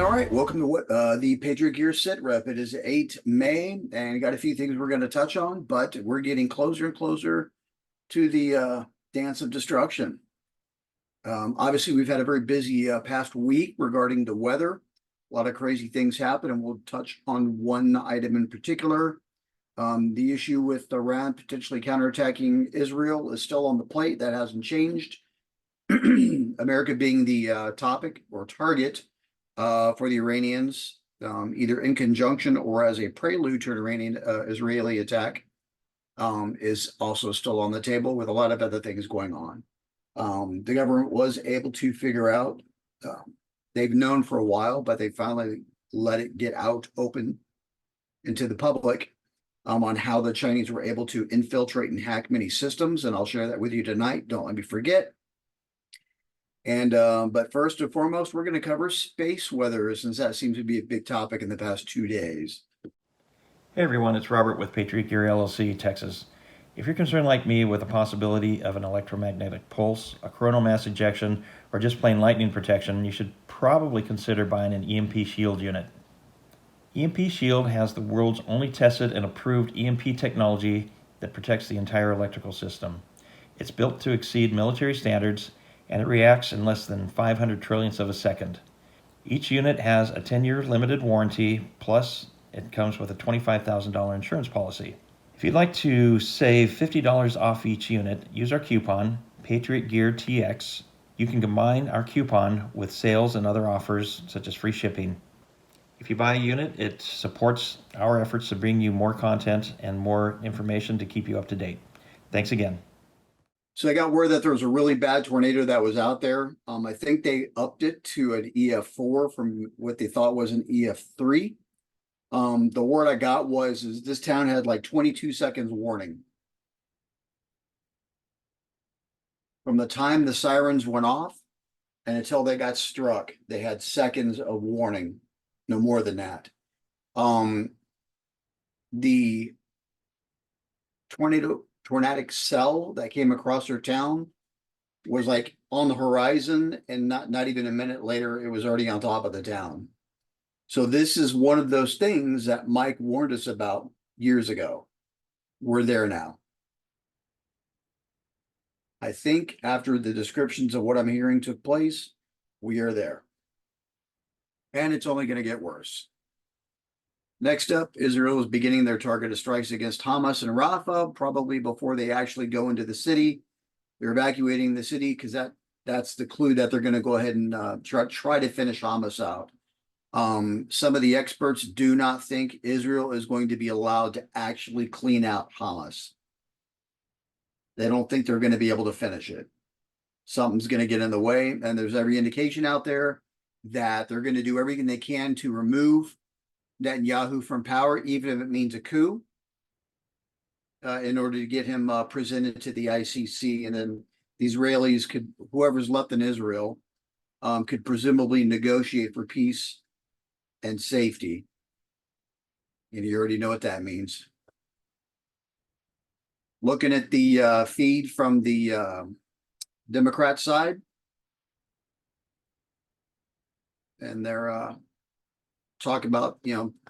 All right, welcome to the Patriot Gear SITREP. It is 8 May, and got a few things we're going to touch on, but we're getting closer and closer to the dance of destruction. Obviously, we've had a very busy past week regarding the weather. A lot of crazy things happen, and we'll touch on one item in particular. The issue with Iran potentially counterattacking Israel is still on the plate. That hasn't changed. America being the topic or target for the Iranians, either in conjunction or as a prelude to an Iranian Israeli attack, is also still on the table with a lot of other things going on. The government was able to figure out, they've known for a while, but they finally let it get out open into the public on how the Chinese were able to infiltrate and hack many systems. And I'll share that with you tonight. Don't let me forget. And but first and foremost, we're going to cover space weather, since that seems to be a big topic in the past 2 days. Hey everyone, it's Robert with Patriot Gear LLC, Texas. If you're concerned like me with the possibility of an electromagnetic pulse, a coronal mass ejection, or just plain lightning protection, you should probably consider buying an EMP Shield unit. EMP Shield has the world's only tested and approved EMP technology that protects the entire electrical system. It's built to exceed military standards, and it reacts in less than 500 trillionths of a second. Each unit has a 10-year limited warranty, plus it comes with a $25,000 insurance policy. If you'd like to save $50 off each unit, use our coupon, Patriot Gear TX. You can combine our coupon with sales and other offers, such as free shipping. If you buy a unit, it supports our efforts to bring you more content and more information to keep you up to date. Thanks again. So I got word that there was a really bad tornado that was out there. I think they upped it to an EF4 from what they thought was an EF3. The word I got was this town had like 22 seconds warning. From the time the sirens went off and until they got struck, they had seconds of warning, no more than that. The tornadic cell that came across their town was like on the horizon, and not even a minute later, it was already on top of the town. So this is one of those things that Mike warned us about years ago. We're there now. I think after the descriptions of what I'm hearing took place, we are there. And it's only going to get worse. Next up, Israel is beginning their targeted strikes against Hamas and Rafah, probably before they actually go into the city. They're evacuating the city because that's the clue that they're going to go ahead and try to finish Hamas out. Some of the experts do not think Israel is going to be allowed to actually clean out Hamas. They don't think they're going to be able to finish it. Something's going to get in the way, and there's every indication out there that they're going to do everything they can to remove Netanyahu from power, even if it means a coup, in order to get him presented to the ICC. And then the Israelis whoever's left in Israel, could presumably negotiate for peace and safety. And you already know what that means. Looking at the feed from the Democrat side, and they're talk about,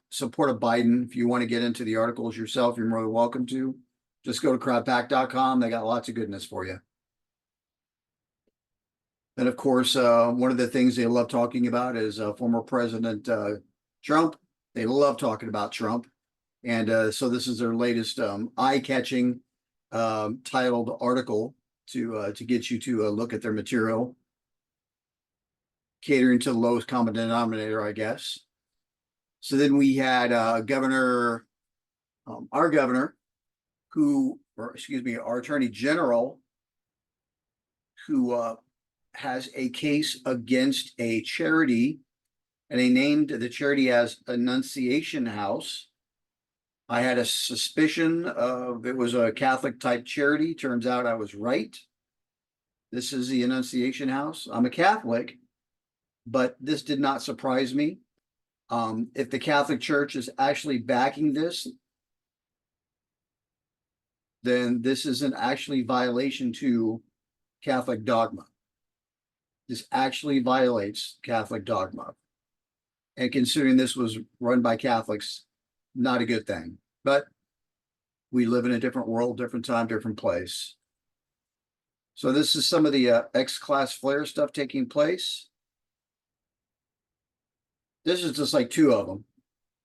support of Biden. If you want to get into the articles yourself, you're more than welcome to. Just go to crowdpack.com. They got lots of goodness for you. And of course, one of the things they love talking about is former President Trump. They love talking about Trump. And so this is their latest eye-catching titled article to get you to look at their material, catering to the lowest common denominator, I guess. So then we had our governor, our attorney general, who has a case against a charity, and they named the charity as Annunciation House. I had a suspicion of it was a Catholic type charity. Turns out I was right. This is the Annunciation House. I'm a Catholic, but this did not surprise me. If the Catholic Church is actually backing this, then this is an actually violation to Catholic dogma. This actually violates Catholic dogma. And considering this was run by Catholics, not a good thing. But we live in a different world, different time, different place. So this is some of the X-class flare stuff taking place. This is just like two of them.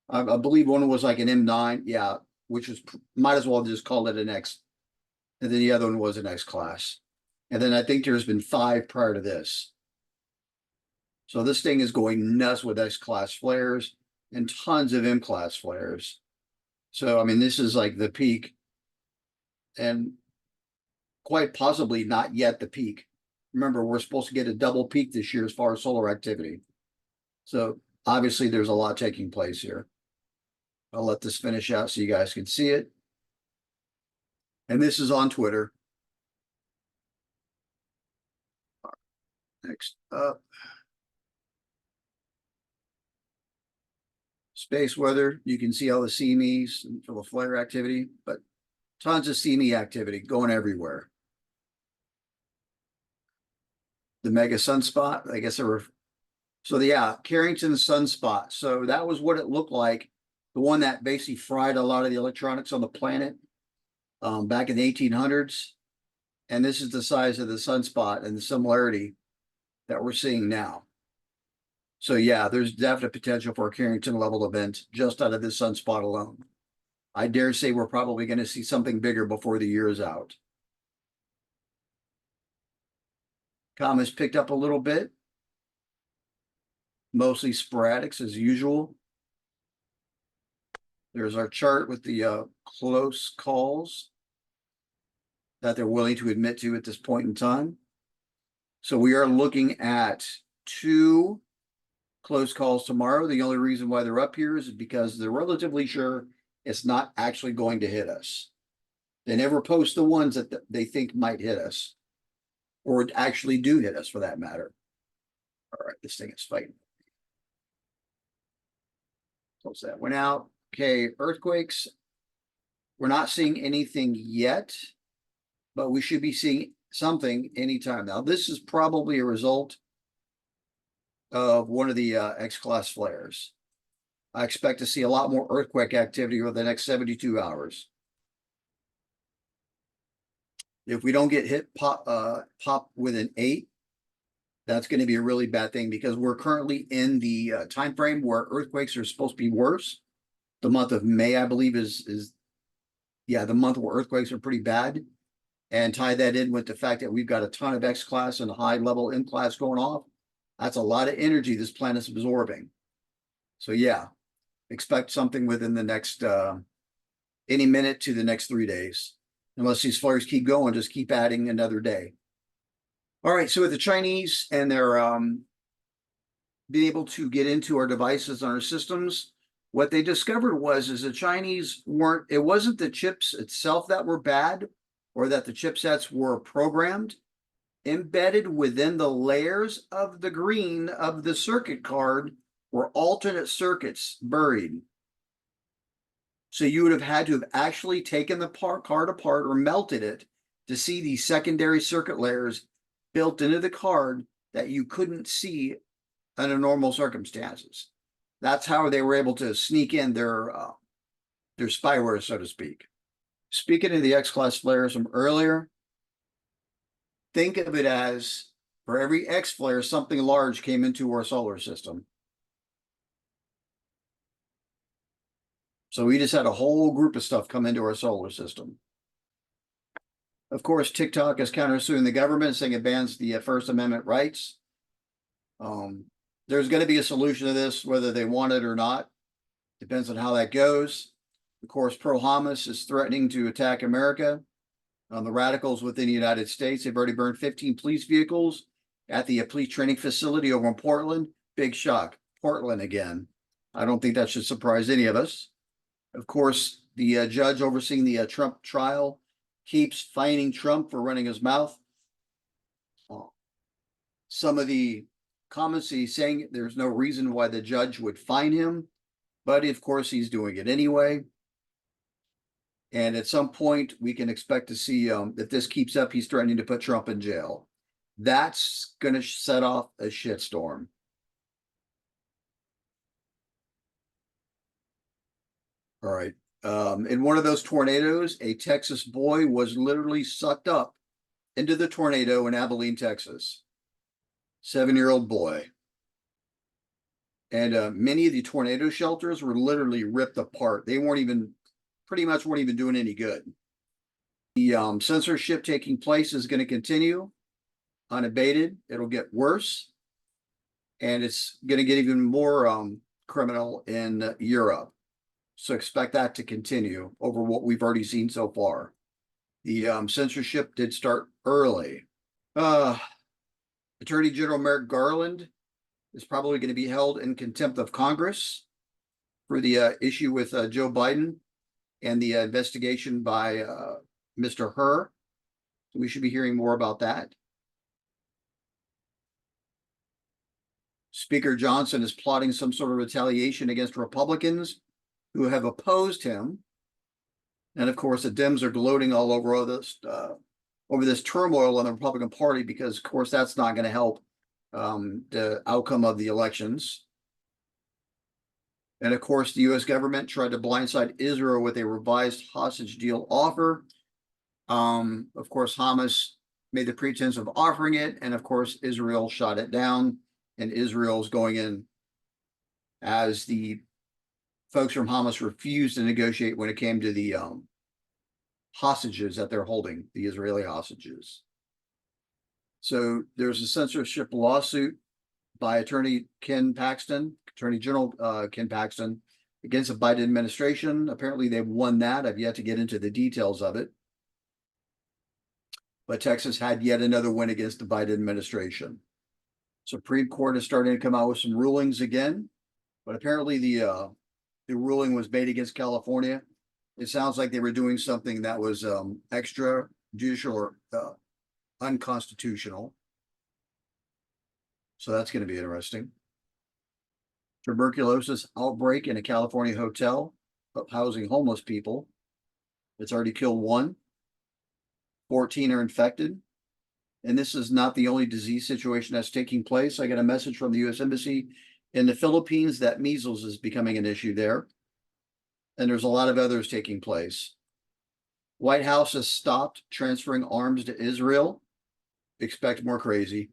I believe one was like an M9, yeah, which was might as well just call it an X. And then the other one was an X-class. And then I think there's been 5 prior to this. So this thing is going nuts with X-class flares and tons of M-class flares. So, I mean, this is like the peak and quite possibly not yet the peak. Remember, we're supposed to get a double peak this year as far as solar activity. So obviously there's a lot taking place here. I'll let this finish out so you guys can see it. And this is on Twitter. Next up. Space weather, you can see all the CMEs for the flare activity, but tons of CME activity going everywhere. The mega sunspot, I guess yeah, Carrington sunspot. So that was what it looked like. The one that basically fried a lot of the electronics on the planet back in the 1800s. And this is the size of the sunspot and the similarity that we're seeing now. So yeah, there's definite potential for a Carrington level event just out of this sunspot alone. I dare say we're probably going to see something bigger before the year is out. Comets picked up a little bit, mostly sporadics as usual. There's our chart with the close calls that they're willing to admit to at this point in time. So we are looking at 2 close calls tomorrow. The only reason why they're up here is because they're relatively sure it's not actually going to hit us. They never post the ones that they think might hit us or actually do hit us for that matter. All right, this thing is fighting. Close that one out. Okay, earthquakes. We're not seeing anything yet, but we should be seeing something anytime now. This is probably a result of one of the X-class flares. I expect to see a lot more earthquake activity over the next 72 hours. If we don't get hit pop with an 8, that's going to be a really bad thing because we're currently in the time frame where earthquakes are supposed to be worse. The month of May, I believe, is the month where earthquakes are pretty bad. And tie that in with the fact that we've got a ton of X-class and high level M-class going off. That's a lot of energy this planet's absorbing. So yeah, expect something within the next any minute to the next 3 days. Unless these flares keep going, just keep adding another day. All right, so with the Chinese and their being able to get into our devices on our systems, what they discovered is the Chinese it wasn't the chips itself that were bad or that the chipsets were programmed. Embedded within the layers of the green of the circuit card were alternate circuits buried. So you would have had to have actually taken the card apart or melted it to see these secondary circuit layers built into the card that you couldn't see under normal circumstances. That's how they were able to sneak in their spyware, so to speak. Speaking of the X-class flares from earlier, think of it as for every X flare, something large came into our solar system. So we just had a whole group of stuff come into our solar system. Of course, Tik Tok is countersuing the government, saying it bans the First Amendment rights. There's going to be a solution to this, whether they want it or not. Depends on how that goes. Of course, pro-Hamas is threatening to attack America. The radicals within the United States, they've already burned 15 police vehicles at the police training facility over in Portland. Big shock. Portland again. I don't think that should surprise any of us. Of course, the judge overseeing the Trump trial keeps fining Trump for running his mouth. Some of the comments he's saying there's no reason why the judge would fine him, but of course he's doing it anyway. And at some point, we can expect to see if this keeps up, he's threatening to put Trump in jail. That's going to set off a shitstorm. All right. In one of those tornadoes, a Texas boy was literally sucked up into the tornado in Abilene, Texas. 7-year-old boy. And many of the tornado shelters were literally ripped apart. They pretty much weren't even doing any good. The censorship taking place is going to continue unabated. It'll get worse. And it's going to get even more criminal in Europe. So expect that to continue over what we've already seen so far. The censorship did start early. Attorney General Merrick Garland is probably going to be held in contempt of Congress for the issue with Joe Biden and the investigation by Mr. Hur. So we should be hearing more about that. Speaker Johnson is plotting some sort of retaliation against Republicans who have opposed him. And of course, the Dems are gloating all over this turmoil in the Republican Party because, of course, that's not going to help the outcome of the elections. And of course, the U.S. government tried to blindside Israel with a revised hostage deal offer. Of course, Hamas made the pretense of offering it, and of course, Israel shot it down. And Israel's going in as the folks from Hamas refused to negotiate when it came to the hostages that they're holding, the Israeli hostages. So there's a censorship lawsuit by Attorney General Ken Paxton against the Biden administration. Apparently they've won that. I've yet to get into the details of it. But Texas had yet another win against the Biden administration. Supreme Court is starting to come out with some rulings again, but apparently the ruling was made against California. It sounds like they were doing something that was extrajudicial or unconstitutional. So that's going to be interesting. Tuberculosis outbreak in a California hotel housing homeless people. It's already killed 1. 14 are infected. And this is not the only disease situation that's taking place. I got a message from the U.S. Embassy in the Philippines that measles is becoming an issue there. And there's a lot of others taking place. White House has stopped transferring arms to Israel. Expect more crazy.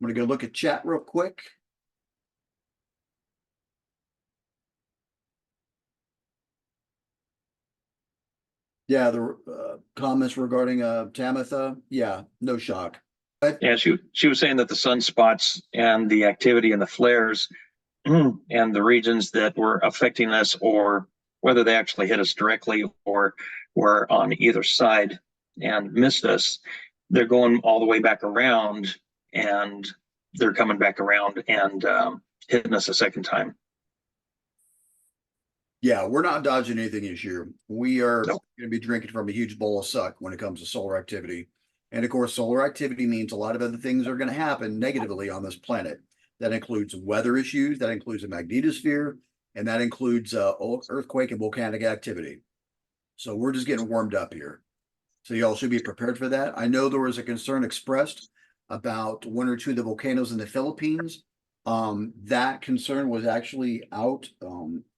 I'm going to go look at chat real quick. Yeah, the comments regarding Tamitha. Yeah, no shock. Yeah, she was saying that the sunspots and the activity and the flares and the regions that were affecting us, or whether they actually hit us directly or were on either side and missed us, they're going all the way back around, and they're coming back around and hitting us a second time. Yeah, we're not dodging anything this year. We are Nope. going to be drinking from a huge bowl of suck when it comes to solar activity. And of course, solar activity means a lot of other things are going to happen negatively on this planet. That includes weather issues, that includes a magnetosphere, and that includes earthquake and volcanic activity. So we're just getting warmed up here. So y'all should be prepared for that. I know there was a concern expressed about 1 or 2 of the volcanoes in the Philippines. That concern was actually out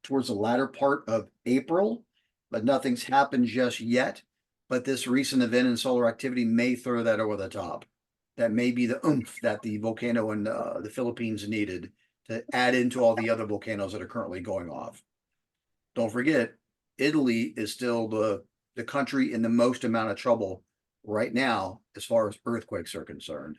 towards the latter part of April, but nothing's happened just yet. But this recent event in solar activity may throw that over the top. That may be the oomph that the volcano in the Philippines needed to add into all the other volcanoes that are currently going off. Don't forget, Italy is still the country in the most amount of trouble right now as far as earthquakes are concerned.